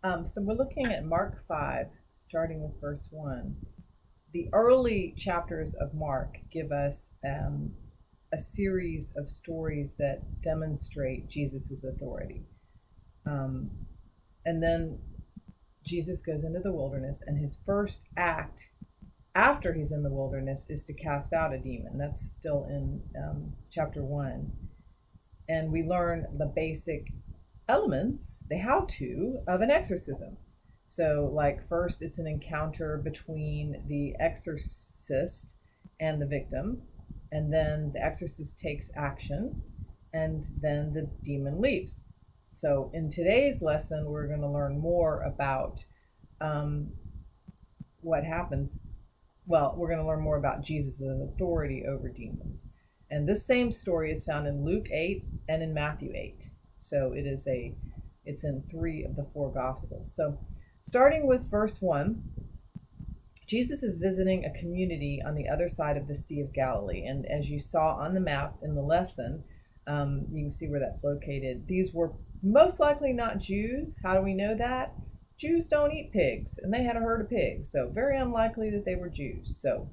So we're looking at Mark 5, starting with verse 1. The early chapters of Mark give us a series of stories that demonstrate Jesus' authority. Um, and then Jesus goes into the wilderness, and his first act after he's in the wilderness is to cast out a demon. That's still in chapter 1. And we learn the basic elements, the how to of an exorcism. So, like, first, it's an encounter between the exorcist and the victim, and then the exorcist takes action, and then the demon leaves. So, in today's lesson, we're going to learn more about um, what happens. Well, we're going to learn more about Jesus' authority over demons. And this same story is found in Luke 8 and in Matthew 8. So it's in 3 of the 4 gospels. So starting with verse 1, Jesus is visiting a community on the other side of the Sea of Galilee. And as you saw on the map in the lesson, you can see where that's located. These were most likely not Jews. How do we know that? Jews don't eat pigs, and they had a herd of pigs, so very unlikely that they were Jews. So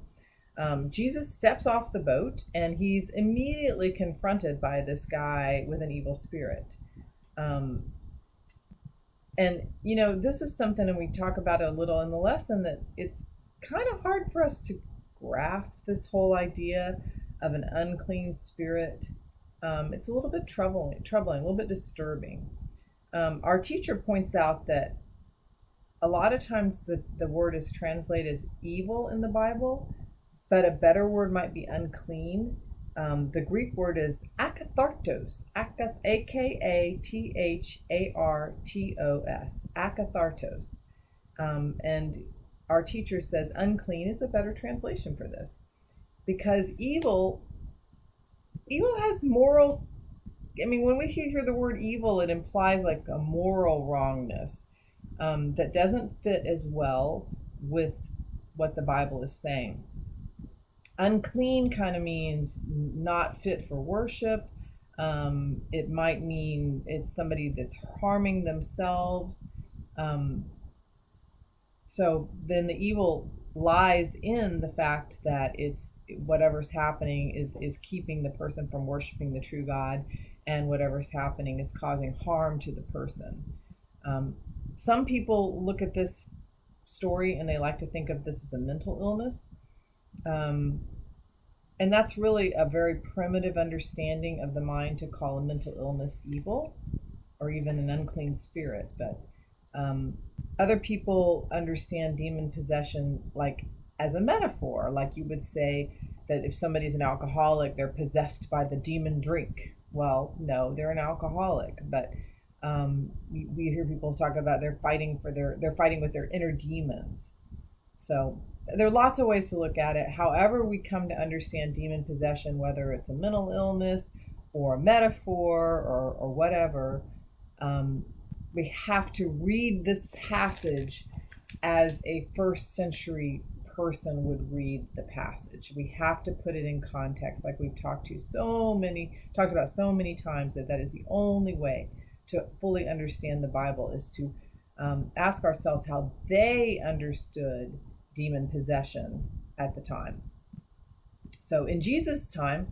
Jesus steps off the boat, and he's immediately confronted by this guy with an evil spirit. Um, and, this is something, and we talk about it a little in the lesson, that it's kind of hard for us to grasp this whole idea of an unclean spirit. It's a little bit troubling, a little bit disturbing. Our teacher points out that a lot of times the word is translated as evil in the Bible, but a better word might be unclean. The Greek word is akathartos, akathartos, akathartos. And our teacher says unclean is a better translation for this, because evil has moral. I mean, when we hear the word evil, it implies like a moral wrongness that doesn't fit as well with what the Bible is saying. Unclean kind of means not fit for worship. It might mean it's somebody that's harming themselves. Um, so then the evil lies in the fact that it's whatever's happening is keeping the person from worshiping the true God, and whatever's happening is causing harm to the person. Some people look at this story and they like to think of this as a mental illness. And that's really a very primitive understanding of the mind, to call a mental illness evil or even an unclean spirit. But other people understand demon possession like as a metaphor, like you would say that if somebody's an alcoholic, they're possessed by the demon drink. Well, no, they're an alcoholic, but we hear people talk about they're fighting with their inner demons. So there are lots of ways to look at it. However we come to understand demon possession, whether it's a mental illness or a metaphor or whatever, we have to read this passage as a first century person would read the passage. We have to put it in context, like we've talked about so many times, that is the only way to fully understand the Bible, is to ask ourselves how they understood demon possession at the time. So in Jesus' time,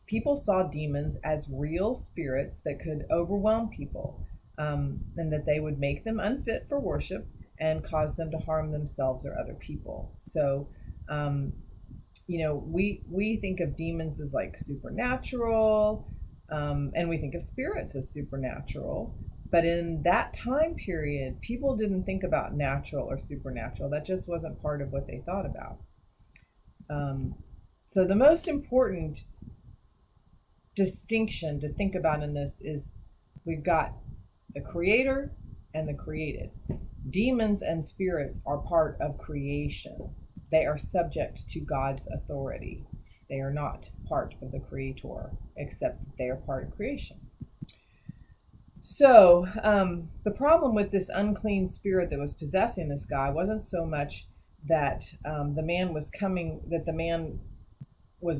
people saw demons as real spirits that could overwhelm people, and that they would make them unfit for worship and cause them to harm themselves or other people. So, we think of demons as like supernatural, and we think of spirits as supernatural. But in that time period, people didn't think about natural or supernatural. That just wasn't part of what they thought about. So the most important distinction to think about in this is we've got the creator and the created. Demons and spirits are part of creation. They are subject to God's authority. They are not part of the creator, except that they are part of creation. So the problem with this unclean spirit that was possessing this guy wasn't so much that the man was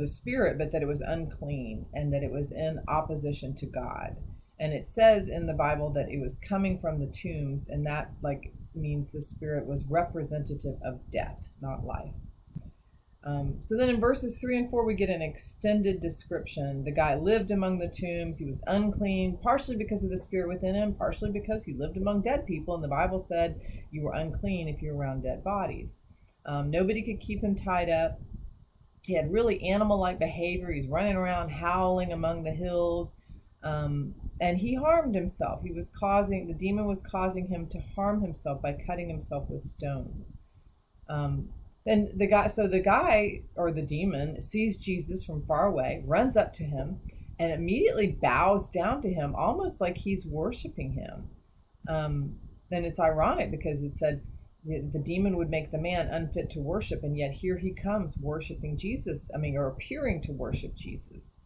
a spirit, but that it was unclean and that it was in opposition to God. And it says in the Bible that it was coming from the tombs, and that like means the spirit was representative of death, not life. So then in verses 3 and 4, we get an extended description. The guy lived among the tombs. He was unclean, partially because of the spirit within him, partially because he lived among dead people. And the Bible said you were unclean if you're around dead bodies. Nobody could keep him tied up. He had really animal-like behavior. He's running around howling among the hills. And he harmed himself. The demon was causing him to harm himself by cutting himself with stones. And the guy or the demon sees Jesus from far away, runs up to him, and immediately bows down to him, almost like he's worshiping him. Then it's ironic because it said the demon would make the man unfit to worship, and yet here he comes worshiping Jesus. Or appearing to worship Jesus.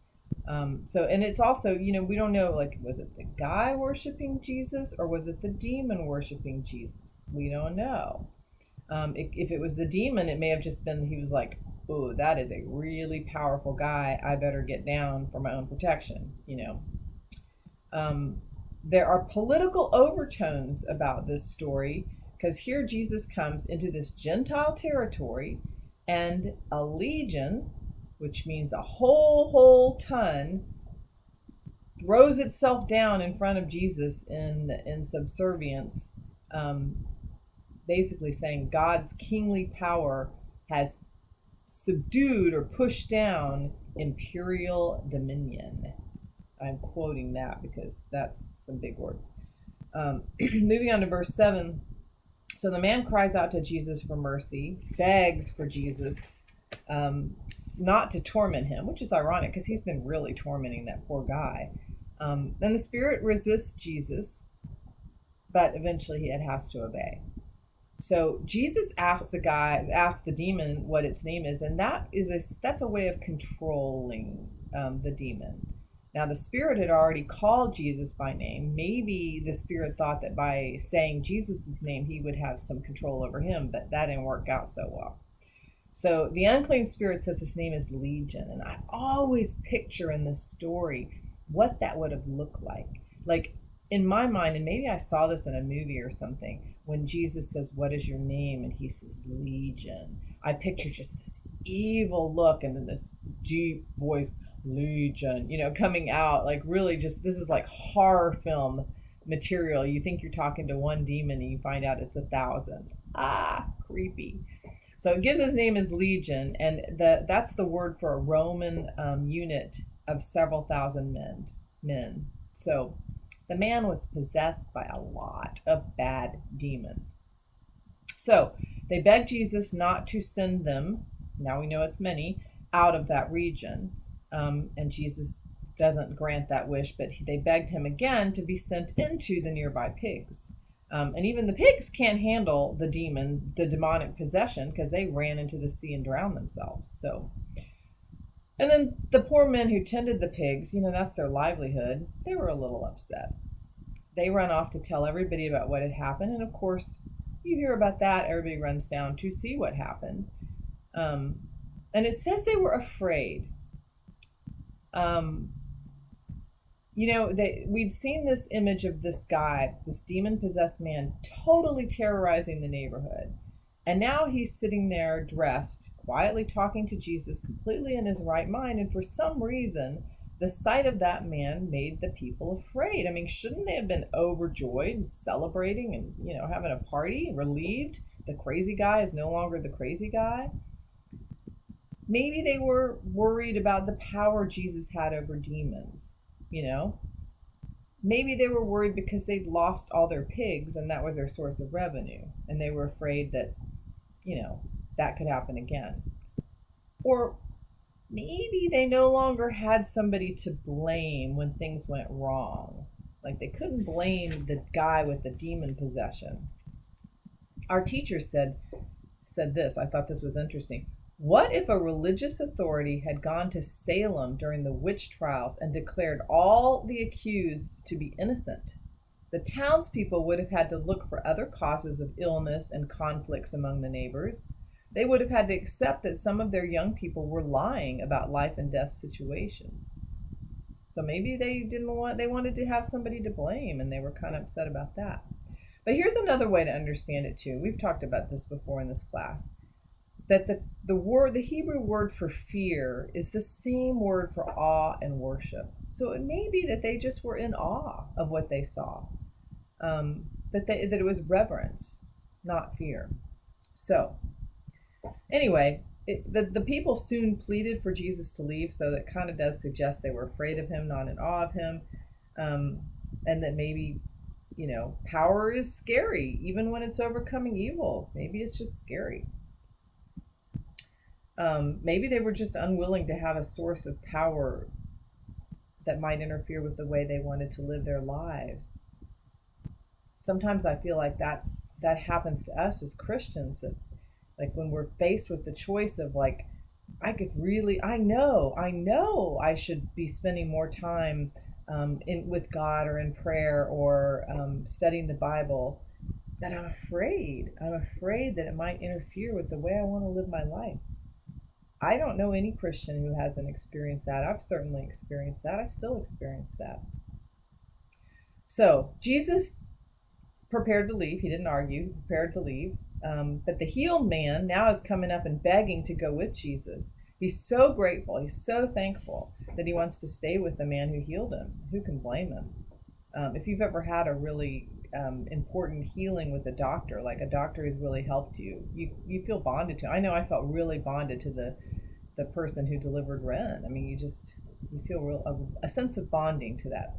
And it's also, we don't know, like, was it the guy worshiping Jesus or was it the demon worshiping Jesus? We don't know. If it was the demon, it may have just been, he was like, oh, that is a really powerful guy. I better get down for my own protection, There are political overtones about this story because here Jesus comes into this Gentile territory and a legion, which means a whole ton, throws itself down in front of Jesus in subservience, basically saying God's kingly power has subdued or pushed down imperial dominion. I'm quoting that because that's some big words. Moving on to verse 7. So the man cries out to Jesus for mercy, begs for Jesus not to torment him, which is ironic because he's been really tormenting that poor guy. Then the spirit resists Jesus, but eventually it has to obey. So Jesus asked the demon what its name is, and that's a way of controlling the demon. Now the spirit had already called Jesus by name. Maybe the spirit thought that by saying Jesus' name, he would have some control over him, but that didn't work out so well. So the unclean spirit says his name is Legion, and I always picture in this story what that would have looked like. Like in my mind, and maybe I saw this in a movie or something, when Jesus says, "What is your name?" and he says Legion, I picture just this evil look and then this deep voice, Legion, coming out, like really just, this is like horror film material. You think you're talking to one demon and you find out it's 1,000. Creepy. So it gives his name as Legion, and that's the word for a Roman unit of several thousand men. So the man was possessed by a lot of bad demons. So they begged Jesus not to send them, now we know it's many, out of that region. And Jesus doesn't grant that wish, but they begged him again to be sent into the nearby pigs. And even the pigs can't handle the demonic possession, because they ran into the sea and drowned themselves. So, and then the poor men who tended the pigs, that's their livelihood, they were a little upset. They run off to tell everybody about what had happened. And of course, you hear about that, everybody runs down to see what happened. And it says they were afraid. We'd seen this image of this guy, this demon-possessed man, totally terrorizing the neighborhood. And now he's sitting there dressed, quietly talking to Jesus, completely in his right mind. And for some reason, the sight of that man made the people afraid. Shouldn't they have been overjoyed and celebrating and, having a party, relieved? The crazy guy is no longer the crazy guy. Maybe they were worried about the power Jesus had over demons. Maybe they were worried because they'd lost all their pigs and that was their source of revenue, and they were afraid that that could happen again. Or maybe they no longer had somebody to blame when things went wrong. Like they couldn't blame the guy with the demon possession. Our teacher said this, I thought this was interesting. What if a religious authority had gone to Salem during the witch trials and declared all the accused to be innocent? The townspeople would have had to look for other causes of illness and conflicts among the neighbors. They would have had to accept that some of their young people were lying about life and death situations. So maybe they wanted to have somebody to blame, and they were kind of upset about that. But here's another way to understand it too. We've talked about this before in this class. That the Hebrew word for fear is the same word for awe and worship. So it may be that they just were in awe of what they saw. That it was reverence, not fear. So anyway, the people soon pleaded for Jesus to leave, so that kind of does suggest they were afraid of him, not in awe of him, and that maybe, power is scary, even when it's overcoming evil. Maybe it's just scary. Maybe they were just unwilling to have a source of power that might interfere with the way they wanted to live their lives. Sometimes I feel like that happens to us as Christians, that like when we're faced with the choice of like, I know I should be spending more time with God or in prayer or studying the Bible, that I'm afraid that it might interfere with the way I want to live my life. I don't know any Christian who hasn't experienced that. I've certainly experienced that. I still experience that. So Jesus prepared to leave. He didn't argue, prepared to leave. But the healed man now is coming up and begging to go with Jesus. He's so grateful. He's so thankful that he wants to stay with the man who healed him. Who can blame him? If you've ever had a really important healing with a doctor, like a doctor who's really helped you, you feel bonded to. I know I felt really bonded to the person who delivered Ren. I mean, you feel a sense of bonding to that.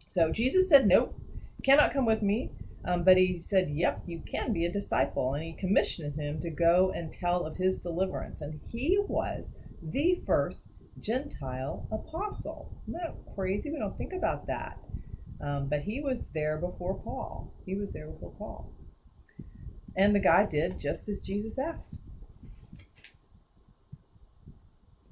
So Jesus said, nope, cannot come with me. But he said, yep, you can be a disciple. And he commissioned him to go and tell of his deliverance. And he was the first Gentile apostle. Isn't that crazy? We don't think about that. But he was there before Paul. And the guy did just as Jesus asked.